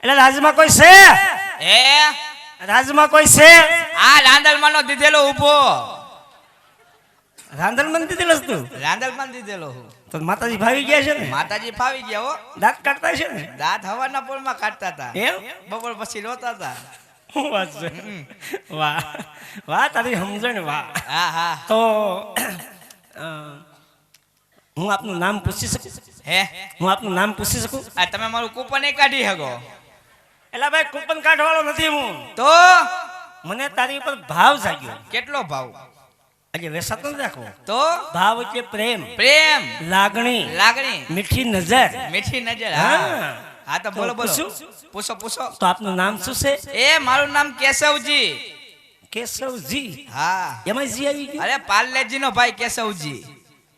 એટલે રાજમાં કોઈ છે? હે રાજમાં કોઈ છે? આ રાંદલમાં નો દીધેલો ઊભો. રાંધણ દીધેલો છે તું? રાંદલમાં દીધેલો હું. તો માતાજી ભાવી ગયા છે ને? માતાજી ફાવી ગયા હો. દાંત કાઢતા છે ને? દાંત હવાના પોળમાં કાઢતા હતા. એમ? બપોર પછી રોતા હતા. શું વાત છે? વાહ વાહ, તારી સમજણ વાહ. હા હા. તો હું આપનું નામ પૂછી શકું? હે હું આપનું નામ પૂછી શકું? આ તમે મારું કૂપન એ કાઢી શકો. એલા ભાઈ, કૂપન કાઢવાળો નથી હું. તો મને તારી ઉપર ભાવ જાગ્યો. કેટલો ભાવ? આજે વેસાતો નથી રાખવો. તો ભાવ એટલે પ્રેમ, પ્રેમ, લાગણી, લાગણી, મીઠી નજર. મીઠી નજર. હા. હા હા, તો બોલો બોલો. પૂછું? પૂછો પૂછો. તો આપનું નામ શું છે? એ મારું નામ કેશવજી. કેશવજી. હા. એમાં જી આવી ગયું? અરે પાર્લેજી નો ભાઈ કેશવજી.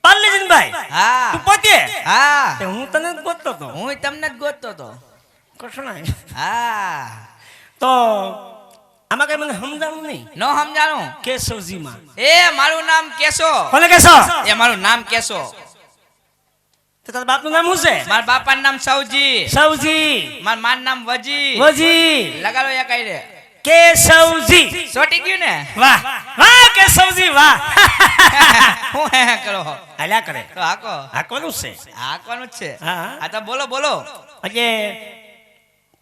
પાર્લેજીનભાઈ. હા. તું પોતે? હા. તે હું તને જ ગોતતો તો. હું તમને જ ગોતતો તો. કૃષ્ણ. હા. તો આમાં કઈ મને સમજાણું નહીં. નો સમજાણું? કેશવજીમાં એ મારું નામ કેશો. કોને કેશો? એ મારું નામ કેશો. તો તારા બાપનું નામ શું છે? મારા બાપાનું નામ સવજી. સવજી. મારા માનું નામ વજી. વજી. લગાડો એક આઈ રે. કેશવજી. ચોટી ગયું ને? વાહ વાહ કેશવજી વાહ. હું હે કરો. હાલ્યા કરે. તો હાકો. આ કોનું છે? હાકવાનું જ છે. હા. આ તો બોલો બોલો. એટલે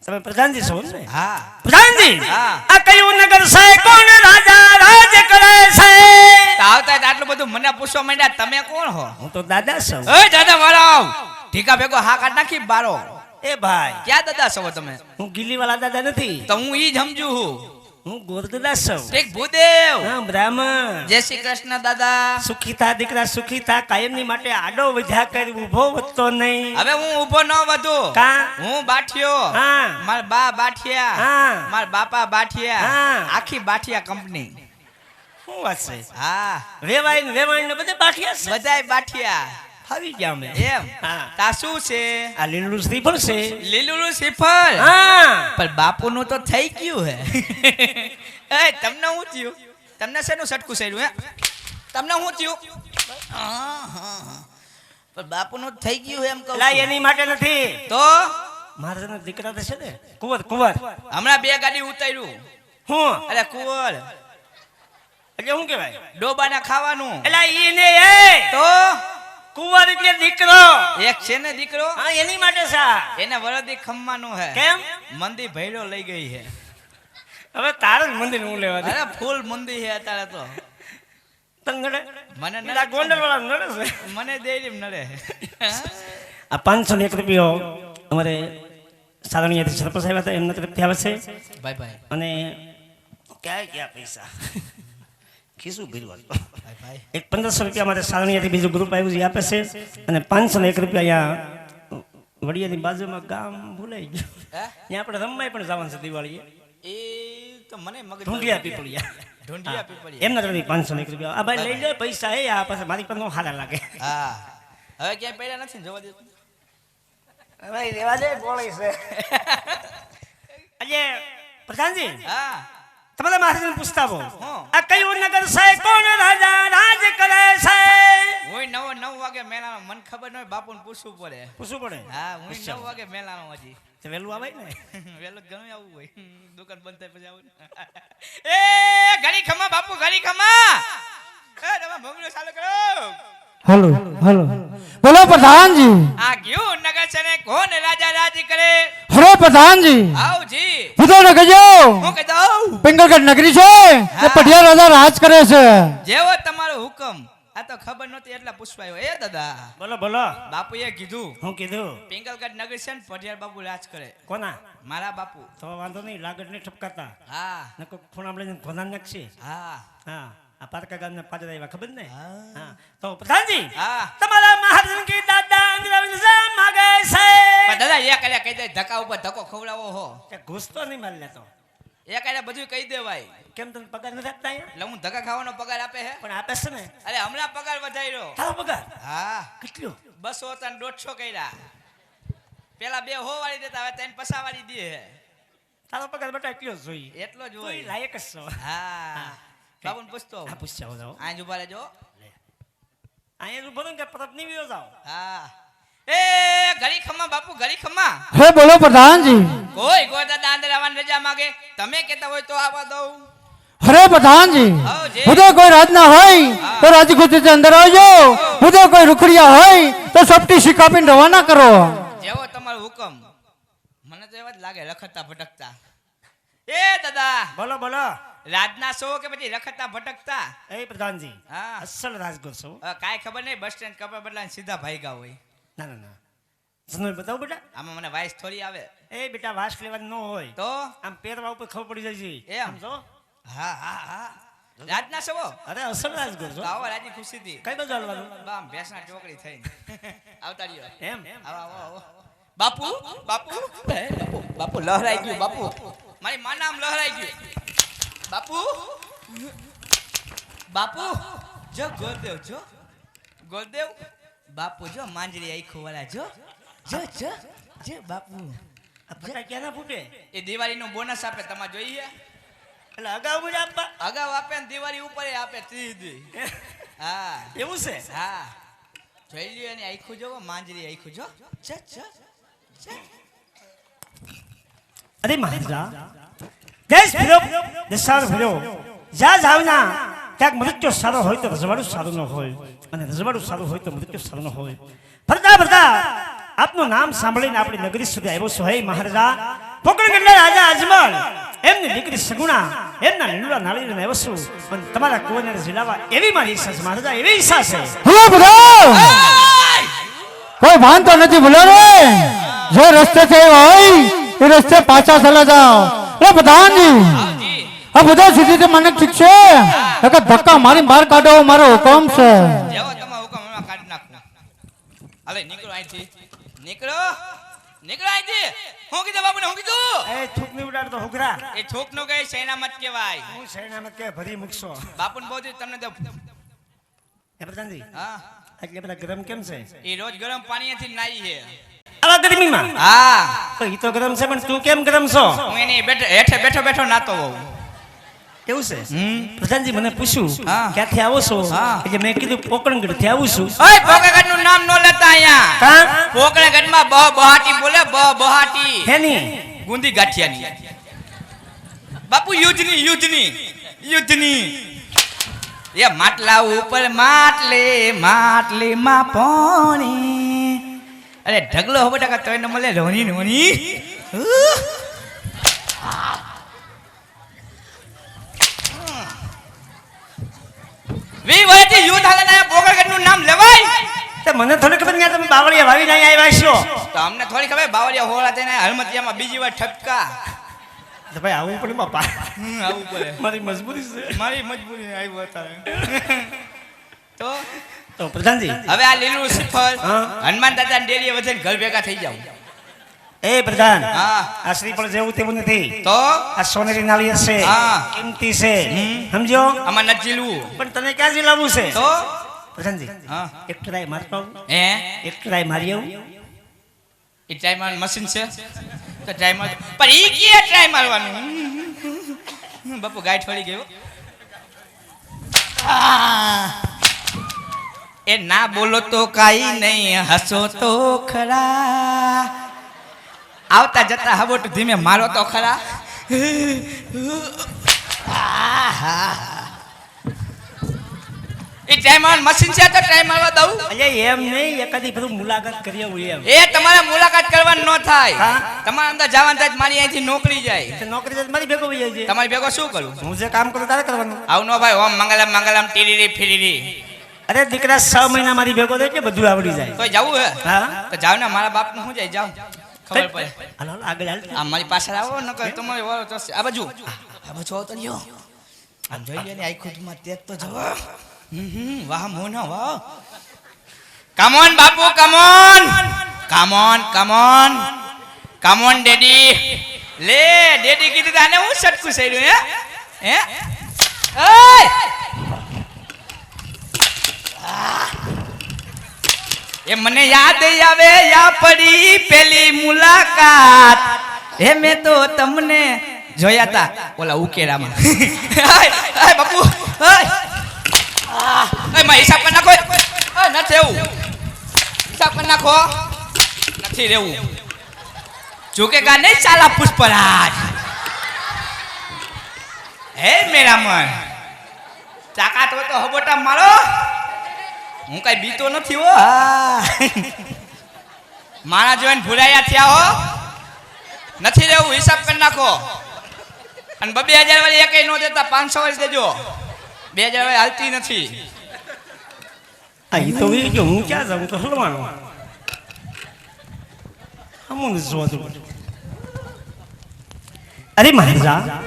તમે પ્રધાનજી છો ને? હા. પ્રધાનજી. હા. આ કયું નગર છે? કોણ રાજા રાજ કરે છે? તો આવતા જ આટલું બધું મને પૂછવા માંડ્યા, તમે કોણ હો? હું તો દાદા છું. એ દાદા વાળાવ ઠીકા ભેગો હા કાઢ નાખી બારો. એ ભાઈ, ક્યાં દાદા છો તમે? હું ગીલી વાળા દાદા નથી. તો હું ઈ જ સમજુ છું. હું ગોરદાદા છું. ઠીક ભૂદેવ. હા, બ્રાહ્મણ. જય શ્રી કૃષ્ણ દાદા. સુખી થા દીકરા, સુખી થા. કાયમની માટે આડો વધ્યા કરી, ઊભો વધતો નહીં. હવે હું ઊભો ન વધુ. કા? હું બાઠિયો. હા. મારા બા બાઠિયા. હા. મારા બાપા બાઠિયા. હા. આખી બાઠિયા કંપની. શું વાત છે? હા. વેવાઈ ને બધે બાઠિયા છે. બધાય બાઠિયા. આવી ગયા અમે. એમ? હા. તા શું છે? આ લીલું શ્રીફળ છે. લીલું શ્રીફળ. હા. પણ બાપુનું તો થઈ ગયું હે. એ તમને શું થયું? તમને શેનું સટકું સડ્યું હે? તમને શું થયું? પણ બાપુનું થઈ ગયું એમ કહું. લા, એની માટે નથી. તો મારા દીકરા તો છે ને, કુંવર કુંવર. હમણાં 2 ગાડી ઉતાર્યું. હું અરે કુંવર એટલે શું કહેવાય? ડોબાના ખાવાનું. એલા ઈ ને એ તો કુંવર એટલે દીકરો. એક છે ને દીકરો. હા, એની માટે સા. એને વરદી ખમવાનું હે. કેમ? મંદી ભૈરો લઈ ગઈ હે. હવે તારે જ મંદિર હું લેવા દે. અરે ફૂલ મંદી હે અત્યારે તો. તને નડે? મને નડે. પેલા ગોંડલ વાળા નડે છે. મને દેરીમ નડે. આ 501 રૂપિયો અમારે સારણિયાથી સરપંચ આવ્યા હતા, એમના તરફથી આવે છે. ભાઈ ભાઈ અને ક્યાં ગયા પૈસા? ખીસું ભીરવા. ભાઈ ભાઈ એક 1500 રૂપિયા અમારે સારણિયાથી બીજું ગ્રુપ આવ્યું છે, આપે છે. અને 501 રૂપિયા અહીંયા વડિયાની બાજુમાં ગામ ભૂલાઈ ગયું, હે? ત્યાં આપણે રમવાય પણ જવાનું છે દિવાળીએ. એ તો મને મગજ ઢૂંઢિયા પીપળિયા. ઢૂંઢિયા પીપળી. એમના તરફથી 501 રૂપિયા. આ ભાઈ લઈ લે પૈસા. એ આ પાસે મારી પર નો હારા લાગે. હા. હવે ક્યાંય પડ્યા નથી ને, જોવા દે. ભાઈ રેવા દે, બોળી છે. આજે પ્રધાનજી, હા. તમારા મહારાજને પૂછતા હો, હું? આ કયું નગર છે? કોણ રાજા રાજ કરે છે? હું 9 વાગે મેલાનો, મને ખબર ન હોય, બાપુને પૂછવું પડે. પૂછવું પડે. હા, હું 9 વાગે મેલાનો હજી. તે વહેલું આવે ને. વહેલું ઘણું આવવું હોય, દુકાન બંધ થાય પછી આવું. એ ઘડી ખમા બાપુ, ઘડી ખમા. એ તમે ભમરો ચાલુ કરો. हेलो हेलो बोलो प्रधान जी। આ ક્યું નગર છે ને કોણ રાજા રાજ કરે? हेलो प्रधान जी। આવજી. पूछो न कहो હું કહી દઉં. पिंगलगढ़ नगरी छे ये पटिया राजा राज करे छे। જેવો તમારો હુકમ. આ તો ખબર નહોતી એટલે પૂછવા આવ્યો. એ દાદા, બોલો બોલો. બાપુએ કીધું હું કીધું? પિંગલગઢ નગર છે ને પઢિયાર બાપુ રાજ કરે. કોના? મારા બાપુ. તો વાંધો નહીં, લાગડ ને ઠપકાતા. હા નકો ખૂણા આપણે ખોના નાખશે. હા હા, આ પારકા ગામના પાદર આવ્યા, ખબર ને? હા. હા, તો પ્રધાનજી, હા. તમારા મહારાજ કી દાદા અંગ્રેજી સે માગે છે. પણ દાદા એ કર્યા કહી દે, ધક્કા ઉપર ધક્કો ખવડાવો હો. કે ઘૂસ તો નહીં મારી લેતો. એ કર્યા બધું કહી દેવાય. કેમ તને પગાર નથી આપતા અહીંયા? એટલે હું ધક્કા ખાવાનો પગાર આપે હે. પણ આપે છે ને. અરે હમણાં પગાર વધાર્યો. તારો પગાર હા કેટલો? 200 હતા ને 150 કર્યા. પેલા 2 વાળી દેતા, હવે 3 પસા વાળી દે હે. તારો પગાર બટા એટલો જ જોઈએ. એટલો જ તું હોય. લાયક જ છો. હા બાબુને પૂછતો. આ પૂછ્યા જાઓ. આજ ઉભા રહેજો. અહીંયા ઉભો રહો કે પરત નહીં વ્યો જાઓ. હા એ ઘડી ખમા બાપુ ઘડી ખમા હે બોલો પ્રધાનજી. કોઈ દાદા અંદર આવવાની રજા માંગે તમે કહેતા હોય તો આવવા દઉં અરે પ્રધાનજી, આવો જે. મુદે કોઈ રાજના હોય તો રાજી ખુશીથી અંદર આવજો. મુદે કોઈ રૂખડિયા હોય તો સપટી શીખાપીને રવાના કરો. જેવો તમારો હુકમ મને તો એવા જ લાગે રખડતા ભટકતા એ દાદા બોલો બોલો રાજના છો કે પછી રખડતા ભટકતા એ પ્રધાનજી હા અસલ રાજગુર છો. કાંઈ ખબર નહીં બસ સ્ટેન્ડ કપડા બદલાને સીધા ભાગ્યા હોય ના ના ના જનોઈ બતાવો બેટા. આમાં મને વાઇસ થોડી આવે એ બેટા વાસ લેવાની ન હોય તો આમ પહેરવા ઉપર ખબર પડી જાય છે. એમ. આમ જો હા હા હા રાજના છો અરે અસલ રાજગુર છો. તો આવો રાજી ખુશીથી કઈ બાજુ હાલવાનું? બામ ભેંસના ચોકડી થઈને આવતા રહ્યો એમ આવો આવો આવો બાપુ બાપુ બાપુ લહરાઈ ગયું બાપુ મારી માં નામ લહરાઈ ગયું બાપુ બાપુ જો ગોરદેવ જો ગોરદેવ બાપુ જો માંજરી આખો વાળા જો જો જો જો બાપુ આ ફટાક ક્યાં ના ફૂટે? એ દિવાળીનો બોનસ આપે તમારે જોઈએ એટલે અગાઉ મુજબ આપવા અગાઉ આપે ને દિવાળી ઉપર આપે ત્રીજી હા એવું છે. હા જોઈ લ્યો એની આખું જોવો માંજરી આખું જો છે છે અરે મહારાજા દેશ ફર્યો દેશાર ફર્યો જ્યાં જાવના ક્યાંક મૃત્યુ સારો હોય તો રજવાડું સારું ન હોય અને રજવાડું સારું હોય તો મૃત્યુ સારું ન હોય. ફરતા ફરતા આપનું નામ સાંભળીને આપણી નગરી સુધી આવ્યો છું. હે મહારાજા પોકરણગઢના રાજા અજમલ એમની દીકરી સગુણા એમના લીલુડા નાળીને આવ્યો છું અને તમારા કોઈને ઝીલાવા એવી મારી ઈચ્છા છે મહારાજા, એવી ઈચ્છા છે. હલો બધા, કોઈ ભાન તો નથી ભૂલો રે. જો રસ્તે છે હોય એ રસ્તે પાછા ચલા જાઓ. એ પ્રધાનજી, આવજી આ બધા સુધી મને ઠીક છે. એક ધક્કા મારી બહાર કાઢો મારો હુકમ છે. જેવો તમારો હુકમ એમાં કાઢી નાખું. હાલે નીકળો અહીંથી નીકળો નીકળો અહીંથી. હું કીધું બાપુને હું કીધું એ થૂકની ઉડાડતો હુગરા એ છોક નો કઈ સૈના મત કહેવાય હું શેણામાં કે ભરી મૂકશો. બાપુને બહુ દીધું તમને તો હે પ્રધાનજી હા એટલે બધા ગરમ કેમ છે? એ રોજ ગરમ પાણીથી નાઈ છે આવા ગરમીમાં હા તો ઈ તો ગરમ છે પણ તું કેમ ગરમ છો? હું એની હેઠે બેઠો બેઠો નાતો હોઉં એવું છે. પ્રધાનજી મને પૂછ્યું હા. ક્યાંથી આવો છો? હા. એટલે મેં કીધું પોકરણગઢ થી આવું છું. ઓય પોકરગઢ નું નામ નો લેતા અહીંયા કા પોકરગઢ માં બહાટી બોલે બહાટી હેની ગુંદી ગાંઠિયાની બાપુ યુદ્ધની એ માટલા ઉપર માટલે માં પાણી અરે ઢગલો હો બટા તોય ન મળે રોની વી વર્ષથી યુદ્ધ હાલે ને પોકરગઢ નું નામ લેવાય તો મને થોડી ખબર નહીં તમે બાવળિયા વાવી નહીં આવ્યા છો. તો અમને થોડી ખબર બાવળિયા હોળા થઈને હલમતિયામાં બીજી વાર ઠપકા તો ભાઈ આવું પડે બાપા. આવું પડે મારી મજબૂરી છે. મારી મજબૂરી આવ્યું અત્યારે તો પ્રધાનજી હવે આ લીલું શ્રીફળ હા. હનુમાન દાદા ડેરીએ વધે ઘર ભેગા થઈ જાવ એ પ્રધાન હા આ શ્રીફળ જેવું તેવું નથી. તો આ સોનેરી નાળિયેર છે, હા. કિંમતી છે, સમજો. આમાં નથી જીલવું પણ તને ક્યાં જીલાવવું છે? તો પ્રધાનજી હા એક ટ્રાય મારતો આવું. હે એક ટ્રાય મારી આવું. એ ટ્રાય મારવાનું મશીન છે તો ટ્રાય માર પણ ઈ કે ટ્રાય મારવાનું બાપુ ગાય છોડી ગયો એ ના બોલો તો કાઈ નહીં હસો તો ખરા આવતા જતા હબોટ ધીમે મારો તો ખરા એ ટ્રાય મારવાનું મશીન છે તો ટ્રાય મારવા દઉં અલ્યા એમ નહીં, એકાદી બધું મુલાકાત કરી આવું એમ. એ તમારે મુલાકાત કરવાની ન થાય હા. તમારે અંદર જવાનું થાય મારી અહીંથી નોકરી જાય તો નોકરી તો મારી ભેગો વહી જાય છે. તમારી ભેગો શું કરું હું જે કામ કરું તારે કરવાનું. આવું ન ભાઈ ઓમ મંગલમ ટીરીરી ફીરીરી અરે દીકરા 6 મહિના મારી ભેગો થાય એટલે બધું આવડી જાય. તો જવું હે હા તો જાવ ને મારા બાપ નું શું જાય જાવ ખબર પડે હાલો હાલો, આગળ હાલ. આ મારી પાછળ આવો ન કર તમારી વાળો થશે આ બાજુ આવો તો લ્યો આમ જોઈ લે ને આઈ ખુદમાં તેજ તો જવો વાહ મોના વાહ come on Bapu come on daddy લે ડેડી કીધું આને હું સટકું સડ્યું હે ઓય એ મને યાદ આવે યા પડી પેલી મુલાકાત હે મેં તો તમને જોયા તા ઓલા ઉકેરામાં આય બાપુ આય માં હિસાબ કરી નાખો નથી એવું હિસાબ કરી નાખો નથી રહેવું ઝુકેગા નહીં સાલા પુષ્પરાજ હે મેરા મન તાકાત હોય તો હબોટા મારો હું કઈ બીતો નથી હો મારા જોઈને ભૂલાયા થયા હો નથી રહેવું હિસાબ કરી નાખો અને 2000 વાળી એકેય નો દેતા 500 વાળી દેજો 2000 વાળી હાલતી નથી આ ઈ તો વી ગયો હું ક્યાં જાઉં તો હલવાનો અમુન જોતું અરે મહારાજા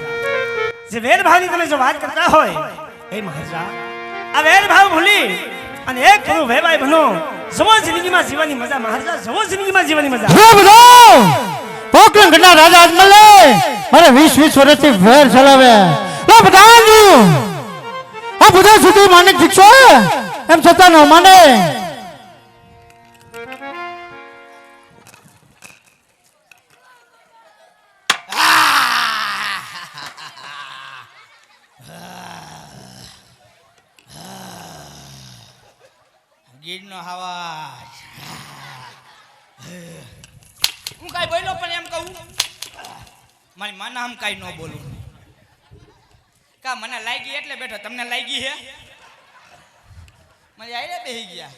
જે વેર ભાવની તમે જો વાત કરતા હોય એ મહારાજા આ વેર ભાવ ભૂલી અને એક કરું વેવાય બનો જવો જિંદગીમાં જીવવાની મજા મહારાજા જવો જિંદગીમાં જીવવાની મજા હે બધો પોકરણ ઘરના રાજા અજમલે મારે 20 વર્ષથી વેર ચલાવે લો બધાજી આ બધા સુધી માનિક દીક્ષો એમ છતાં ન માને ગીરનો હવાજ હું કાઈ બોલ્યો પણ એમ કહું મારી માના આમ કાઈ ન બોલું કા મને લાગી એટલે બેઠો તમને લાગી હે મને આઈને બેહી ગયા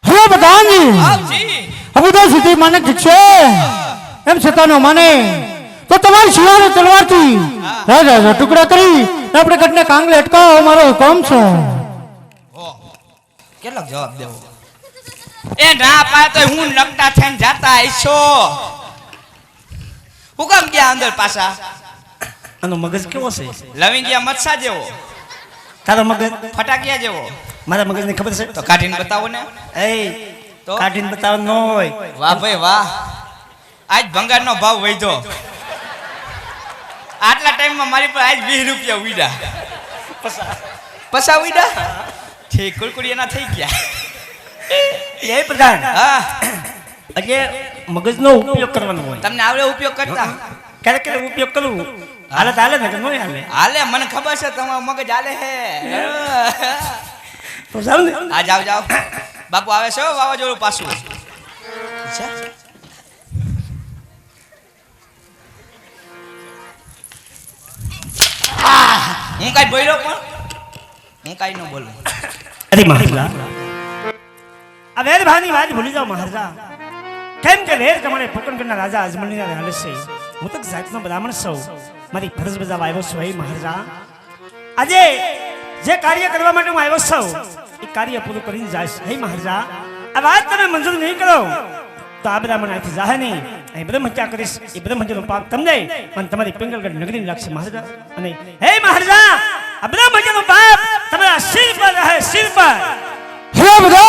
હે બધાજી આવજી આ બધા સુધી માનિક દીક્ષો એમ છતાં ન માને તો તમારી શિવાની તલવારથી રાજા ટુકડા કરી આપણે ઘટને કાંગલે અટકાવો મારો હુકમ છે કેટલો જવાબ દેવો એ ના પાય તો હું નકટા થઈને જાતા આઈશો હું કામ ગયા અંદર પાછા આનો મગજ કેવો છે લવિંગિયા મચ્છા જેવો તારો મગજ ફટાકિયા જેવો મારા મગજને ખબર છે તો કાઢીને બતાવો ને એ તો કાઢીને બતાવ ન હોય વાહ ભાઈ વાહ આજ ભંગારનો ભાવ વધ્યો આટલા ટાઈમમાં મારી પર આજ 20 રૂપિયા ઉડ્યા પસા ઉડ્યા ઠીક કુરકુરિયાના થઈ ગયા એ પ્રધાન હા એટલે મગજનો ઉપયોગ કરવાનો હોય તમને આવડે ઉપયોગ કરતા ક્યારેક ક્યારેક ઉપયોગ કરવું હાલે તો હાલે ને કે ન હાલે હાલે મને ખબર છે તમારો મગજ હાલે હે તો જાવ ને આ જાવ જાવ બાપુ આવે છે હો વાવાઝોડું પાછું છે? હું કાઈ બોલ્યો પણ હું કાઈ ન બોલું અરે મહારાજા આ વેર ભાવની વાત ભૂલી જાઓ મહારાજા કેમ કે વેર તમારે પોકરણગઢના રાજા અજમલની હાલે છે હું તો જાતનો બ્રાહ્મણ છું મારી ફરજ બજાવવા આવ્યો છું હે મહારાજા આજે જે કાર્ય કરવા માટે હું આવ્યો છું એ કાર્ય પૂરું કરીને જાય હે મહારાજા આ વાત તમે મંજૂર નહીં કરો તો આ બ્રાહ્મણ આથી જાહે નહીં અહીં બ્રહ્મ હત્યા કરીશ એ બ્રહ્મ હત્યાનો પાપ તમને અને તમારી પિંગલગઢ નગરી લાગશે મહારાજા અને હે મહારાજા આ બ્રહ્મ હત્યાનો પાપ તમારા શિર પર રહે શિર પર હે બધો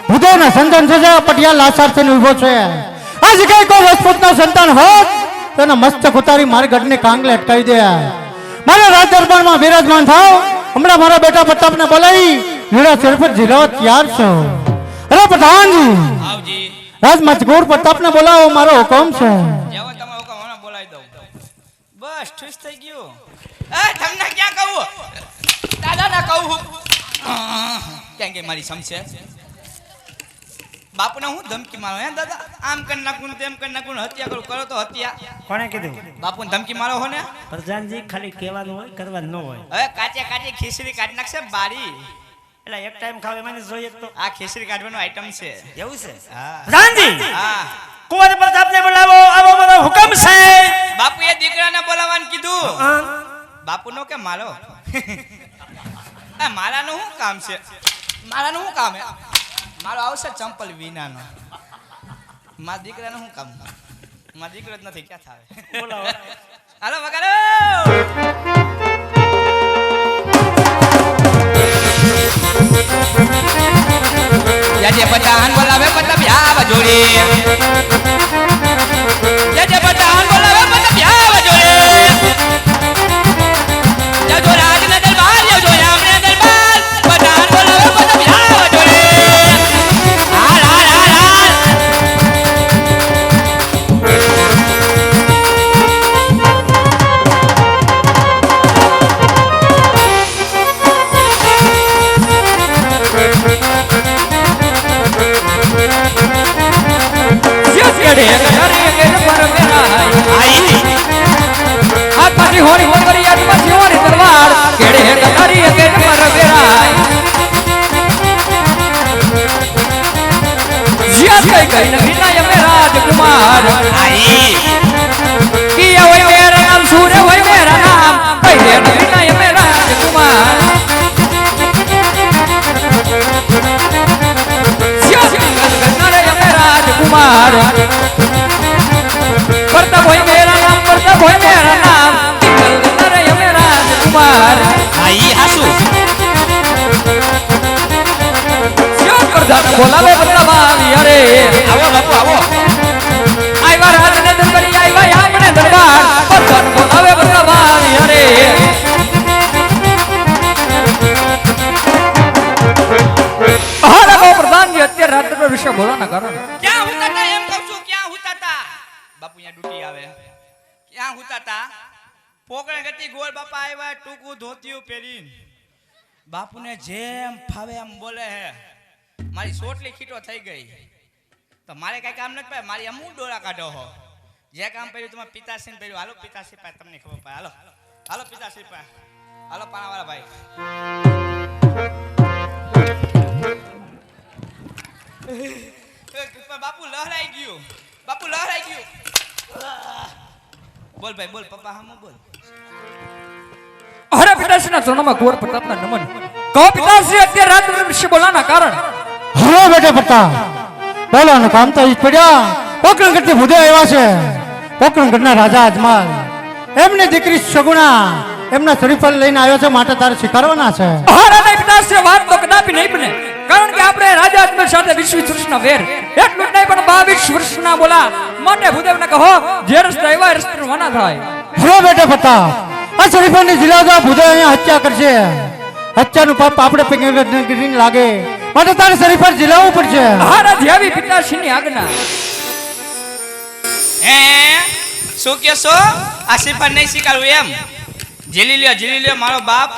ભૂતોના સંતાન સજા પટિયા લાસાર થઈને ઉભો છે આ જગ્યાએ કોઈ રાજપૂતના સંતાન હોત તો એના મસ્તક ઉતારી મારા ગઢને કાંગલે અટકાવી દે મારા રાજ દરબારમાં બિરાજમાન થાવ હમણાં મારા બેટા પ્રતાપને બોલાવી લીલા સિર પર જીરાવા તૈયાર છો અરે પ્રધાનજી આવજી રાજ મજગૂર પ્રતાપને બોલાવો મારો હુકમ છે જેવો તમે હુકમ હમણાં બોલાવી દઉં બસ ઠીક થઈ ગયું એ તમને ક્યાં કહું દાદા ના કહું ક્યાં કે મારી સમશે બાપુને હું ધમકી મારો હે દાદા આમ કરી નાખું તેમ કરી નાખું હત્યા કરું કરો તો હત્યા કોણે કીધું બાપુને ધમકી મારો હો ને પ્રધાનજી ખાલી કહેવાનું હોય કરવાનું ન હોય હવે કાચે કાચે ખીચડી કાઢી નાખશે બારી એટલે એક ટાઈમ ખાવ એમાં જોઈએ તો આ ખીચડી કાઢવાનો આઈટમ છે એવું છે હા પ્રધાનજી હા કુંવર પ્રતાપને બોલાવો આવો મારો હુકમ છે બાપુ એ દીકરાને બોલાવવાનું કીધું હા. બાપુનો કે મારો મારાનું શું કામ છે મારાનું શું કામ હે મારો આવશે ચંપલ વિનાનો મારા દીકરાનું શું કામ મારા દીકરો જ નથી ક્યાં થાવે બોલાવો હાલો વગાડો જજે પઠાણ બોલાવે મતલબ યાવ જોડે જજે પઠાણ બોલાવે મતલબ યાવ જોડે જજો રાજને દરબાર જજો રામને દરબાર પઠાણ બોલાવે મતલબ યાવ જોડે હાલ હાલ હાલ હાલ ઈ किया होय मेरा नाम सूर्य होय मेरा नाम कहिए बिना ये मेरा राजकुमार नरे ये मेरा राजकुमार प्रताप होय मेरा नाम प्रताप होय मेरा नाम नरे ये मेरा राजकुमार હા ઈ હાસુ क्यों प्रधान बोलावे बदलावी अरे આવો બાપુ આવો आईवा राज ने दरबारी आईवा आपने दरबार प्रधान बोलावे बदलावी अरे हारा को प्रधान जी અત્યારે રાત્રિનો વિષય બોલવાના કારણ ક્યાં હુતા તા એમ કહું છું ક્યાં હુતા તા બાપુ અહીંયા ડૂટી આવે ક્યાં હુતા તા પોકળે ગતી ગોળ બાપા આવ્યા ટૂંકું ધોતિયું પહેરીને બાપુને જેમ ફાવે એમ બોલે હે મારી સોટલી ખીટો થઈ ગઈ તો મારે કઈ કામ નથી પાય મારી અમુક ડોળા કાઢો હો જે કામ કર્યું તમારા પિતાશ્રી ને કર્યું હાલો પિતાશ્રી પાસે તમને ખબર પાય હાલો હાલો પિતાશ્રી પાસે હાલો પાણાવાળા ભાઈ બાપુ લહરાઈ ગયું બાપુ લહરાઈ ગયું બોલ ભાઈ બોલ પપ્પા હામો બોલ હરે પિતાશ્રીના ચરણોમાં કુંવર પ્રતાપના નમન કહો પિતાશ્રી અત્યારે રાત્રિનો વિષય બોલવાના કારણ હવે બેટા પ્રતાપ બોલવાનું કામ તો ઈ જ પડ્યા પોકરણગઢથી ભૂદે આવ્યા છે પોકરણગઢના રાજા અજમાલ એમની દીકરી સગુણા એમના શરીફળ લઈને આવ્યો છે માટે તારે સ્વીકારવાના છે હરે નહીં પિતાશ્રી વાત તો કદાપી નહીં બને કારણ કે આપણે રાજા અજમલ સાથે 20 વર્ષના વેર એટલું જ નહીં પણ 22 વર્ષના બોલા માટે ભૂદેવને કહો જે રસ્તે આવ્યા એ રસ્તે રવાના થાય હવે બેટા પ્રતાપ આ શરીફળની જિલ્લામાં ભૂદે અહીંયા હત્યા કરશે હત્યાનું પાપ આપણે પોકરણગઢને લાગે માટે તારે શરીફળ જિલ્લાવું પડશે હરે જેવી પિતાશ્રીની આજ્ઞા હે શું કહેશો આ શ્રીફળ નહીં સ્વીકારવું એમ જીલી લ્યો મારો બાપ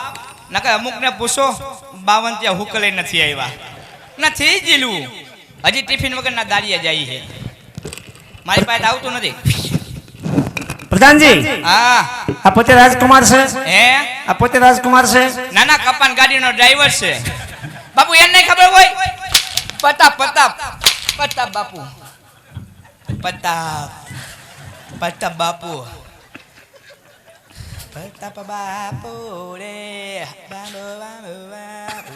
નકર અમુકને પૂછો 52 ત્યાં હુકલે નથી આવ્યા નથી જીલવું હજી ટિફિન વગરના દારિયા જાય છે મારી પાસે આવતું નથી પ્રધાનજી હા આ પોતે રાજકુમાર છે હે આ પોતે રાજકુમાર છે નાના કપાન ગાડીનો ડ્રાઈવર છે બાપુ એને નહીં ખબર હોય પ્રતાપ પ્રતાપ પ્રતાપ બાપુ પ્રતાપ પ્રતાપ બાપુ પ્રતાપ બાપુ રે બાબો બાબો બાપુ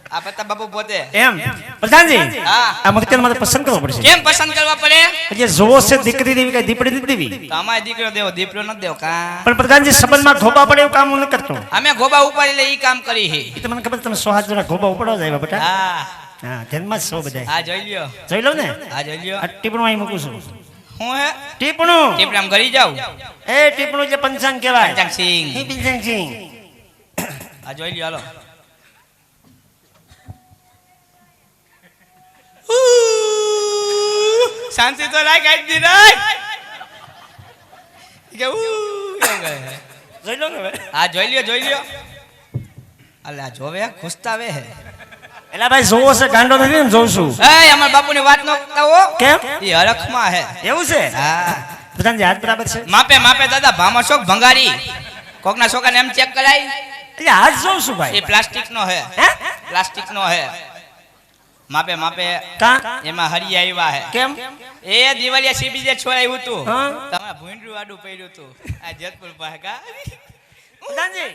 આ પ્રતાપ બાપુ પોતે એમ પ્રધાનજી હા. આ મગજને મારે પસંદ કરવો પડશે કેમ પસંદ કરવા પડે એટલે જોવો છે દીકરી દેવી કઈ દીપડી નથી દેવી તો અમારે દીકરો દેવો દીપડો ન દેવો કા પણ પ્રધાનજી સંબંધમાં ઘોબા પડે એવું કામ હું ન કરતો અમે ગોબા ઉપાડી લઈ ઈ કામ કરી હે એ તો મને ખબર તમે 100 જણા ઘોબા ઉપડો જાય બેટા હા હા ધ્યાનમાં જ છો બધા આ જોઈ લ્યો જોઈ લો ને આ જોઈ લ્યો આ ટીપણું અહીં મૂકું છું હું હે ટીપણું ટીપડામ કરી જાવ એ ટીપણું એટલે પંચાંગ કહેવાય પંચાંગ સિંહ હે પંચાંગ સિંહ આ જોઈ લ્યો હાલો શાંતિ તો રાખ આજ દી રાખ કે જોઈ લો ને હવે આ જોઈ લ્યો અલ્લા જોવે ખુશતાવે હે એલા ભાઈ જોવો છે ગાંડો નથી ને જોઉં છું એ અમાર બાપુની વાત ન કરતા હો કેમ ઈ હરખમાં હે એવું છે હા પ્રધાનજી હાથ બરાબર છે માપે દાદા ભામા શોક ભંગારી કોકના છોકરાને એમ ચેક કરાય એટલે હાથ જોઉં છું એ ભાઈ પ્લાસ્ટિક નો હે હે પ્લાસ્ટિક નો હે માપે કા એમાં હરી આવ્યા હે કેમ એ દિવાળિયા સીબી જે છોડાયું હતું હા. તમારા ભૂંડરું આડું પડ્યું હતું આ જેતપુર પાસે કા પ્રધાનજી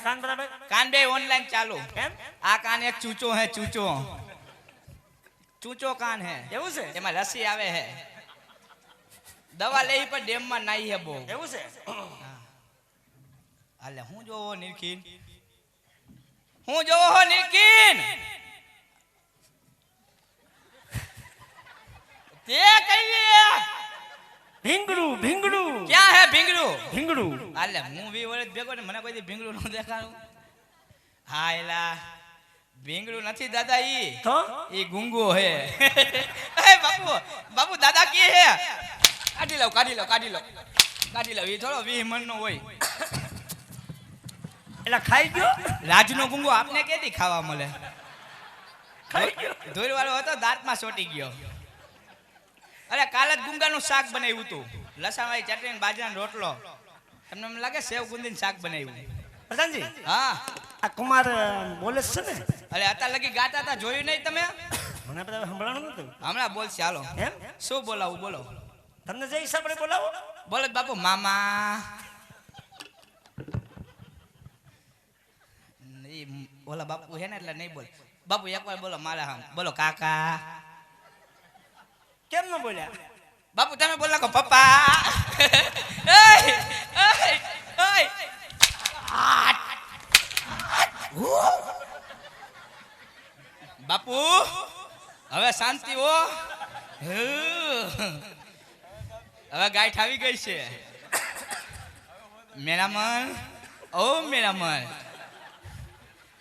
કાન બરાબર કાન બે ઓનલાઈન ચાલુ એમ આ કાન એક ચૂચો હે ચૂચો કાન હે એવું છે એમાં રસી આવે હે દવા લઈ પર ડેમ માં નાઈ હે બહુ એવું છે હાલે હું જોવો નિરખીન હું જોવો હો નિરખીન તે કઈ ભીંગડું ક્યાં હે ભીંગડું ભીંગડું હાલે હું 20 વર્ષ ભેગો ને મને કોઈ દી ભીંગડું ન દેખાડું હા એલા ભીંગડું નથી દાદા ઈ તો ઈ ગુંગો હે એ બાપુ દાદા કે હે કાઢી લો ઈ થોડો 20 મણ નો હોય એલા ખાઈ ગયો રાજનો ગુંગો આપને કેદી ખાવા મળે ખાઈ ગયો ધોર વાળો હતો દાંતમાં ચોટી ગયો અરે કાલ જ ગુંગાનું શાક બનાવ્યું હતું લસણવાળી ચટણી ને બાજરાનો રોટલો તમને એમ લાગે સેવ ગુંદીનું શાક બનાવ્યું પ્રધાનજી હા આ કુમાર બોલે છે ને અરે અત્યાર લગી ગાતા હતા જોયું નહીં તમે મને બધા સંભળાણું નતું હમણાં બોલશે હાલો એમ શું બોલાવું બોલો તમને જે હિસાબ પડે બોલાવો. બોલો બાપુ મામા. ઈ ઓલા બાપુ હે ને એટલે નહીં બોલે. બાપુ એકવાર બોલો મારા હામ. બોલો કાકા. કેમ ન બોલ્યા? બાપુ તમે બોલ નાખો પપ્પા. એય, એય, એય. બાપુ હવે શાંતિ હો. હવે ગાય ઠાવી ગઈ છે. મેરામન ઓ મેરામન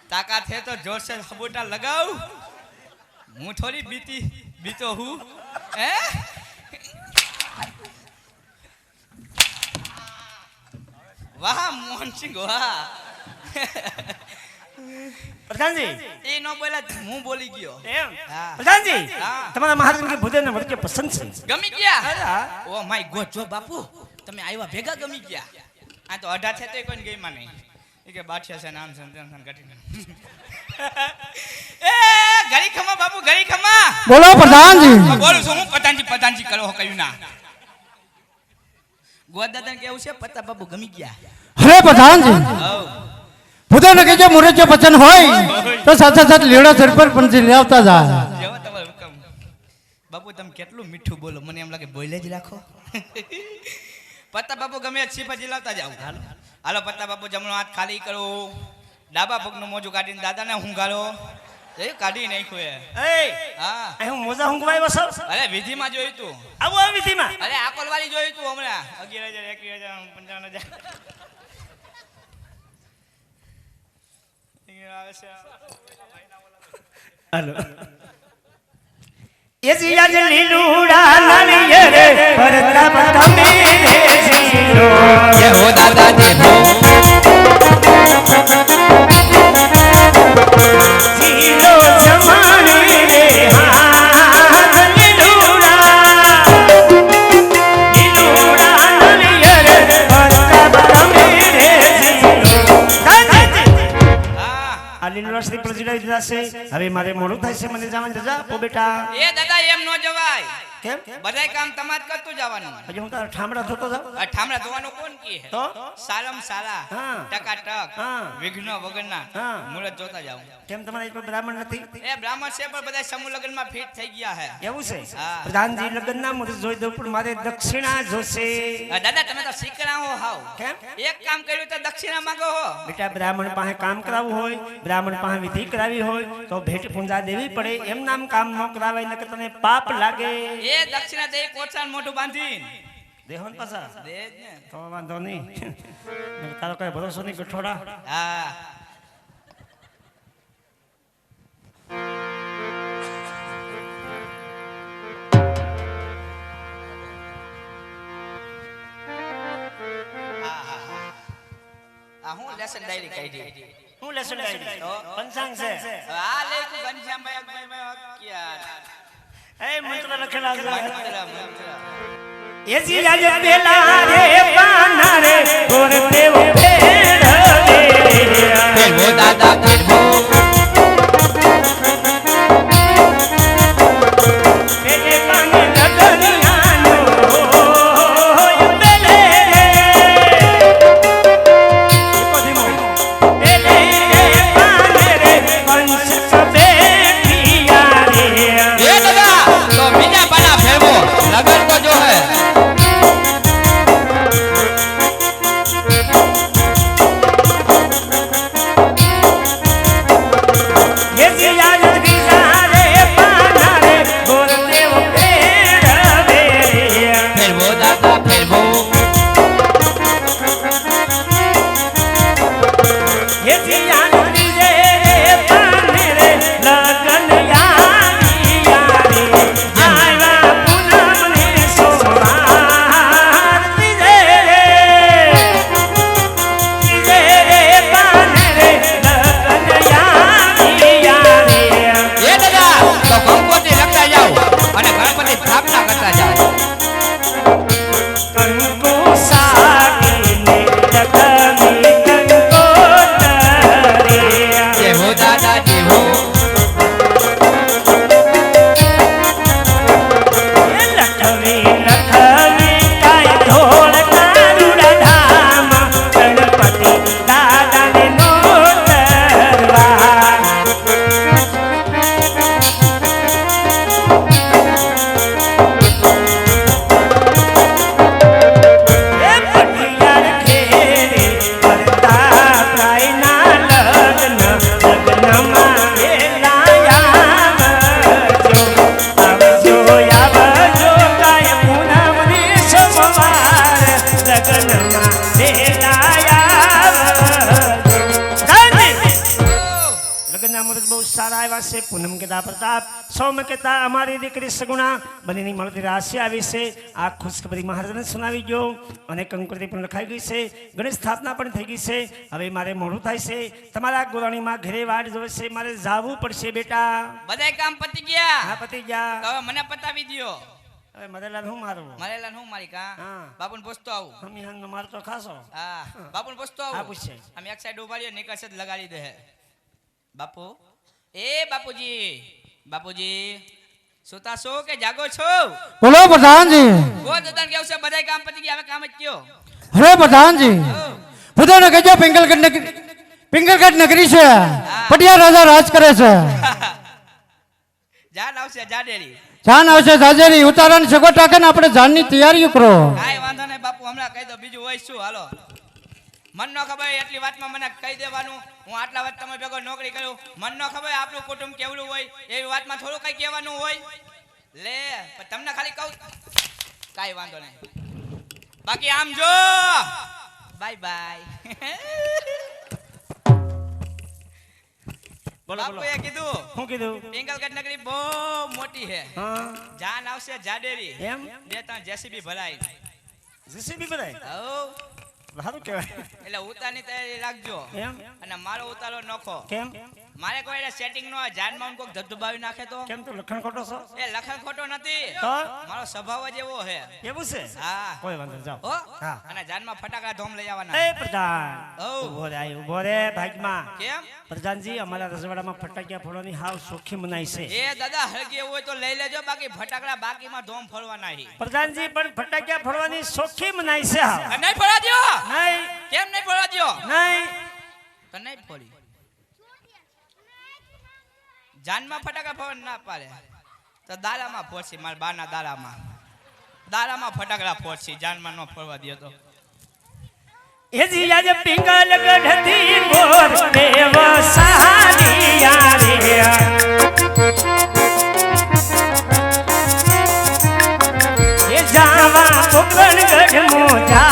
તાકાત હે તો જોર से સબોટા લગાવ. હું થોડી બીતો હું હે. વાહ મોહનસિંહ વાહ. પ્રધાનજી એ નો બોલ્યા હું બોલી ગયો. એમ હા. પ્રધાનજી હા. તમારા મહારાજ ભૂદેવને વળકે પસંદ છે. ગમી ગયા. હા. ઓ માય ગોડ જો બાપુ તમે આવ્યા ભેગા ગમી ગયા. આ તો અઢા છે તો કોઈ ગઈ માં નહીં. એ કે બાઠિયા છે નામ છે ઘટી એ ઘડી ખમા બાપુ ઘડી ખમા. બોલો પ્રધાનજી. બોલું છું હું પતાનજી કરો કયું ના. ગોદાદા કેવું છે પતા બાપુ ગમી ગયા. અરે પ્રધાનજી હવ ભૂદેવને કહેજે મુરે જો વચન હોય તો સાથે સાથે લીડા સર પર પણ લાવતા જાય. જેવો તમારો હુકમ. બાપુ તમે કેટલું મીઠું બોલો મને એમ લાગે બોલે જ રાખો. પત્તા બાપુ ગમે છીપા જીલાવતા જાવ. હાલો પત્તા બાપુ જમણો હાથ ખાલી કરો. ડાબા પગનું મોજું કાઢીને દાદાને હુંગારો. એ કાઢી નાખ્યું એ. એ હા અહીં હું મોજા હુંગવાયો છું. અરે વિધિમાં જોયું તું. આવો આ વિધિમાં. અરે આકોલવાળી જોયું તું હમણાં 11,000 21,000 55,000 હાલો એ જીયા જે લીલુડા નાળિયેર પરતાપ તમે રે જીલો. જય હો દાદા જય હો. જીલો જમાણી રે હાથ લીલુડા નાળિયેર પરતાપ તમે રે જીલો. હા આ લીલુડા શ્રી પ્રજીલાઈ દીધા છે. હવે મારે મોડું થાય છે મને જવાનું રજા આપો બેટા. એ દાદા એમ નો જવાય. કેમ બધાય કામ તમાર કરતું જવાનું. હજી હું તારા ઠામડા ધોતો જાઉં આ ઠામડા ધોવાનું કોણ કહે? તો સાલમ સાલા હા. ટકાટક હા. વિઘ્ન વગરના હા. મુહૂર્ત જોતા જાવ. કેમ તમારા એક બ્રાહ્મણ નથી? એ બ્રાહ્મણ છે પણ બધા સમૂહ લગ્નમાં ફિટ થઈ ગયા હે. એવું છે હા. પ્રધાનજી લગ્નના મુહૂર્ત જોઈ દઉં પણ મારે દક્ષિણા જોશે. દાદા તમે તો શીકણા હો હાવ. કેમ? એક કામ કર્યું તો દક્ષિણા માંગો હો. બેટા બ્રાહ્મણ પાસે કામ કરાવવું હોય, બ્રાહ્મણ પાસે વિધિ કરાવી હોય તો ભેટ પૂંજા દેવી પડે. એમ નામ કામ ન કરાવાય નકર તને પાપ લાગે. એ દક્ષિણા દે કોચાન મોઢું બાંધીને દેહોન પાછા દે જ ને. તો વાંધો નહીં. તારો કઈ ભરોસો નહીં ગઠોડા. હા આ હું લેસન ડાયરી કાઢી. હું લેસન ડાયરી પંચાંગ છે. આ લે તું ઘનશ્યામભાઈ ક્યાં એ મંત્ર લખેલા છે. મંત્ર. એસી રાજ પેલા રે પાના રે ગોર દેવ ભેડ રે હો દાદા હો. પેટે પાને નગરિયાનો પેલે રે ધીમો પેલે પાને રે વંશ સબે ઠિયા રે. એ દાદા તો બીજા પાના ફેરવો લગન તો જો હે. સારા આવ્યા છે. પૂનમ કહેતા પ્રતાપ, સૌમ કહેતા અમારી દીકરી સગુણા બંનેની મળતી રાશિ આવી છે. આ ખુશખબરી મહારાજને સુનાવી ગયો અને કંકુતિ પણ લખાઈ ગઈ છે. ગણેશ સ્થાપના પણ થઈ ગઈ છે. હવે મારે મોડું થાય છે. તમારા ગોરાણીમાં ઘરે વાટ જોવે છે. મારે જાવું પડશે બેટા. બધાય કામ પતી ગયા. હા પતી ગયા. તો હવે મને પતાવી દ્યો. હવે મરેલા હું મારું મારેલા હું મારી કા હા. બાપુને પૂછતો આવું. હમી હંગ મારતો ખાસો. હા બાપુને પૂછતો હા, આવું. પૂછશે. અમે એક સાઈડ ઉભા રહીએ નિકળશે જ લગાડી દે. બાપુ એ બાપુજી, બાપુજી સુતા છો કે જાગો છો? બોલો પ્રધાનજી. ગો દાદાને કેવું છે બધાય કામ પતી ગયા, હવે કામ જ કયો. અરે પ્રધાનજી, બધાને કહેજો પિંગલગઢ નગરી છે, પટિયા રાજા રાજ કરે છે. જાન આવશે જાડેરી. જાન આવશે જાજેરી, ઉતારાની સગવડ રાખે ને આપણે જાનની તૈયારીઓ કરો. કાંઈ વાંધો નહીં બાપુ, હમણાં કહી દો. બીજું હોય શું? હાલો. મન નો ખબર એટલી વાતમાં મને કહી દેવાનું. હું આટલા વાત તમે ભેગો નોકરી કરું. મન નો ખબર આપણું કુટુંબ કેવડું હોય એવી વાતમાં થોડું કઈ કહેવાનું હોય. લે પણ તમને ખાલી કહું, કાંઈ વાંધો નહીં. બાકી આમ જો, બાય બાય. બોલો બોલો. બાપુએ કીધું શું કીધું? પિંગલગઢ નગરી બહુ મોટી છે. હા જાન આવશે જાડેરી. એમ? 2-3 જેસીબી ભરાય. જીસીબી બધાય હઉ. સારું કહેવાય. એટલે ઉતારની તૈયારી રાખજો. એમ અને મારો ઉતારો નખો. કેમ મારે કોઈ એટલે સેટિંગ નો જાનમાં કોઈક ધબધબાવી નાખે તો. કેમ તું લખણ ખોટો છો? એ લખન ખોટો નથી, તો મારો સ્વભાવ જ એવો છે. એવું છે? હા. કોઈ વાંધો નહીં, જાઓ. હો હા. અને જાનમાં ફટાકડા ધોમ લઈ એ આવવાના. પ્રધાન ઓ. ઉભો રે, ઉભો રે ભાગમાં. કેમ? પ્રધાનજી, અમારા રજવાડામાં ફટાકિયા ફોડવાની હાવ શોખી મનાય છે. એ દાદા હળગી એવું હોય તો લઈ લેજો, બાકી ફટાકડા બાકીમાં ધોમ ફોડવાના છે. પ્રધાનજી પણ ફટાકિયા ફોડવાની શોખી મનાય છે હાવ. આ નહીં ફોડવા દ્યો. નહીં કેમ નહીં ફોડવા દ્યો? નહીં તો નહીં ફોડી. જાનમાં ફટાકડા ફોડવા ના પાડે તો દારામાં ફોડશે. મારા બાના દારામાં ફટાકડા ફોડશે. જાનમાં ન ફોડવા દ્યો તો. એ જી આજ પિંગલ ગઢથી ગોર દેવ સાલિયા રે. એ જાવા પોકરણ ગઢ મો જા